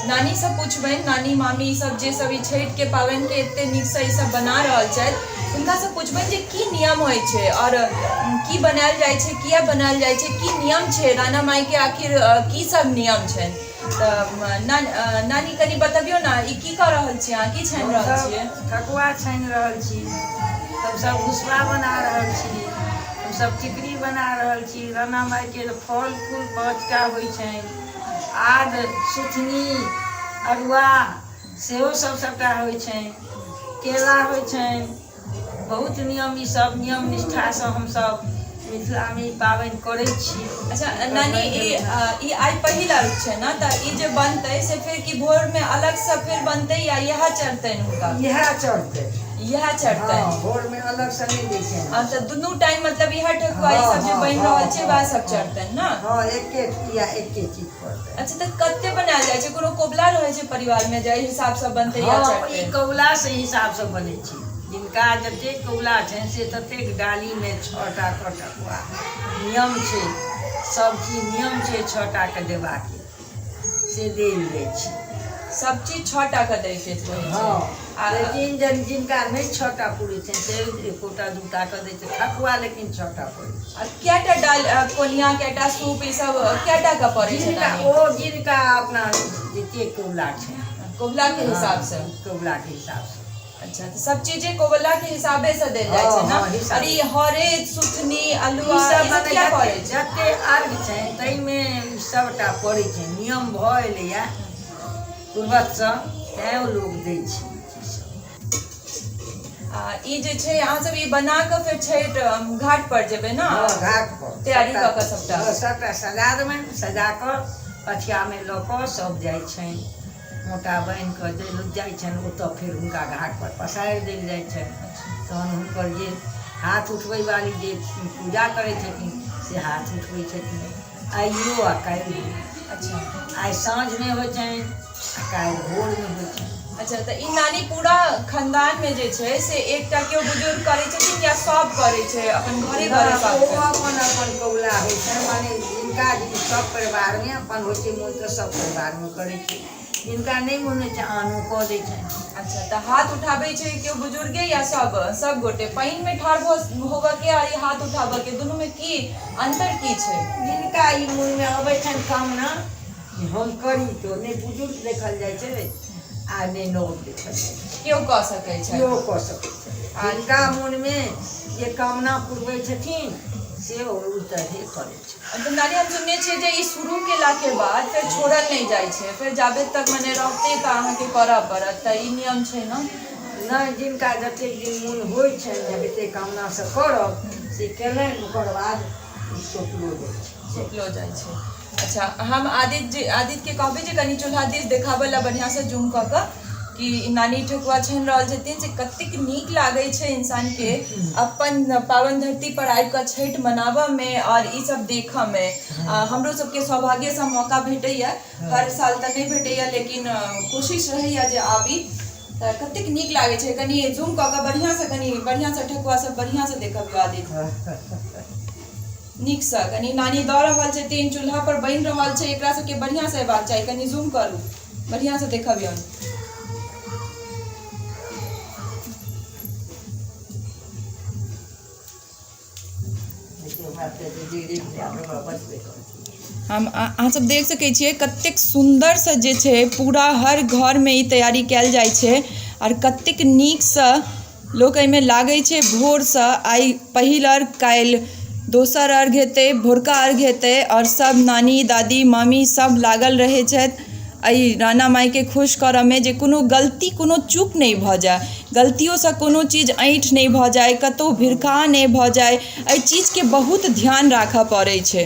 नानी से पूछबे, नानी मामी सब जे सब छठ के पावन के एते नीक से सब बना रहल छथि, उनका से पूछबे जे की नियम होय छे और की बनायल जाय छे, किया बनायल जाय छे, की नियम छे राना माई के, आखिर की सब नियम छे। तो नानी कनी बतबियो ना, ई की कर रहल छी अहाँ, की छानि रहल छियै? ठकुआ छानि रहल छी, हम सब भुसबा बना रहल छी, हम सब टिकरी बना रहल छी। राना माई के फल फूल 5टा होइ छनि, आद सुथनी अरुआ सेहो सब सबटा होइ छनि, केला होइ छनि। बहुत नियम, ई सब नियम निष्ठा से हम सब मिथिला में पाबनि करै छी। अच्छा नानी, ई आई पहिल अर्घ छै ना, त ई जे बनतै से फिर की भोर में अलग से फिर बनतै या यह चढ़तै हुनका? यह चढ़तै, यह चढ़तै। हाँ, भोर में अलग से नहीं दै छै। अच्छा, दुनू टाइम मतलब यह ठकुआ ई सब जे बनि रहल छै वह सब चढ़तै ना? हां, एके चीज पड़तै। अच्छा, त कते बनायल जाइ छै? कोनो कोबला रहै छै परिवार में जे हिसाब से बनतै या चढ़तै? ई कौला से हिसाब से बनै छै, जिनका जते कौला छनि से ततेक डाली में 6टा ठकुआ नियम छै, सब चीज नियम छै 6टा के देबाक से देल जाइ छै। सब चीज 6टा के दै के छै। हाँ, लेकिन जिनका नहीं 6टा पूरे छै से 1टा 2टा के दै छै ठकुआ, लेकिन 6टा पड़ै छै। केटा डाल कोनिया, केटा सूप, ई सब केटा का पड़ै छै? जिनका अपना जते कौला छै, कोबला के हिसाब से? कौला के हिसाब से। अच्छा, तो सब चीजें कोबला के हिसाबे से देल जाय छै ना? और ई हरे सुथनी अलुआ ई सब क्या पड़ै छै? जते अर्घ छै तै में सबटा पड़ै छै, नियम भ एलैया पूर्वज से, तैं लोग दै छै। ई जे छै अहाँ सब ई बना के फिर छठ घाट पर जेबै ना? घाट पर तैयारी क के सबटा सजा देबै, सजा के पथिया में ल के सब जाय छै, मोटा बान्हि के जे जाय छनि ओतऽ फिर हुनका घाट पर पसारि देल जाय छै। तहन हुनकर जे हाथ उठबै वाली जे पूजा करै छथिन से हाथ उठबै छथिन, आइयो आ काल्हि। अच्छा, आइ साँझ में होइ छनि आ काल्हि भोर में होइ छनि। अच्छा, तो ई नानी पूरा खानदान में जे छै से एकटा केओ बुजुर्ग करै छथिन या सब करै छै अपन घरे घरे? अपन अपन कौला होइ छै, माने जिनका सब परिवार में अपन होइ छै मोन के सब परिवार में करै छै, जिनका नहीं मोन होइ छै आनो कऽ दै छै। अच्छा, तो हाथ उठाबै छै केओ बुजुर्गे या सब गोटे? पानि में ठाढ़ होबऽ के और हाथ उठाबऽ के दुनू में की अंतर की छै? जिनका ई मोन में अबै छनि कामना जे हम करी तो नहीं बुजुर्ग देखल जाइ छै आ नहीं नव देखल जाइ छै, केओ कऽ सकै छै? केओ कऽ सकै छै। जिनका मोन में जे कामना पुरबै छथिन से ओ तरहे करै छै। तो नानी, हम सुनने छियै जे ई शुरू केला के बाद फिर छोड़ल नहीं जाइ छै, फिर जाबे तक मने रहते त अहाँ के करऽ पड़त, त ई नियम छै ना? नहीं, जिनका जतेक दिन मोन होइ छनि जते कामना से करब से केलनि, ओकर बाद सौंपलो जाइ छै। सौंपलो जाइ छै। अच्छा, हम आदित्य के कहबै जे कनी चूल्हा दिस देखाबऽ ला बढ़िया से जूम कऽ के कि नानी ठकुआ छानि रहल छथिन से कतेक नीक लागै छै इंसान के अपन पावन धरती पर आबि कऽ छठि मनाबऽ में और ई सब देखऽ में। हमरो सबके सौभाग्य से मौका भेटैया, हर साल तऽ नहीं भेटैया, लेकिन कोशिश रहैया जे आबी, तऽ कतेक नीक लागै छै। कनी जूम कऽ के बढ़िया से ठकुआ सब बढ़िया से देखबियो आदित्य, नीक से। कनी नानी दऽ रहल छथिन, चूल्हा पर बनि रहल छै, एकरा सबके बढ़िया से हेबाक चाही। कनी जूम करू, बढ़िया से देखबियो। हम अहाँ सब देख सकै छियै कतेक सुंदर से जे छै पूरा हर घर में ई तैयारी कैल जाइ छै, और कतेक नीक से लोक एहिमे लागै छै भोर से। आई पहिल अर्घ, काल्हि दोसर अर्घ हेतै, भोरका अर्घ हेतै, और सब नानी दादी मामी सब लागल रहै छथि एहि राना माई के खुश करऽ में जे कोनो गलती कोनो चूक नहीं भऽ जाए, गलतियों से कोनो चीज ऐंठ नहीं भऽ जाए, कतौ भिरखा नहीं भऽ जाए, एहि चीज के बहुत ध्यान राखऽ पड़ै छै।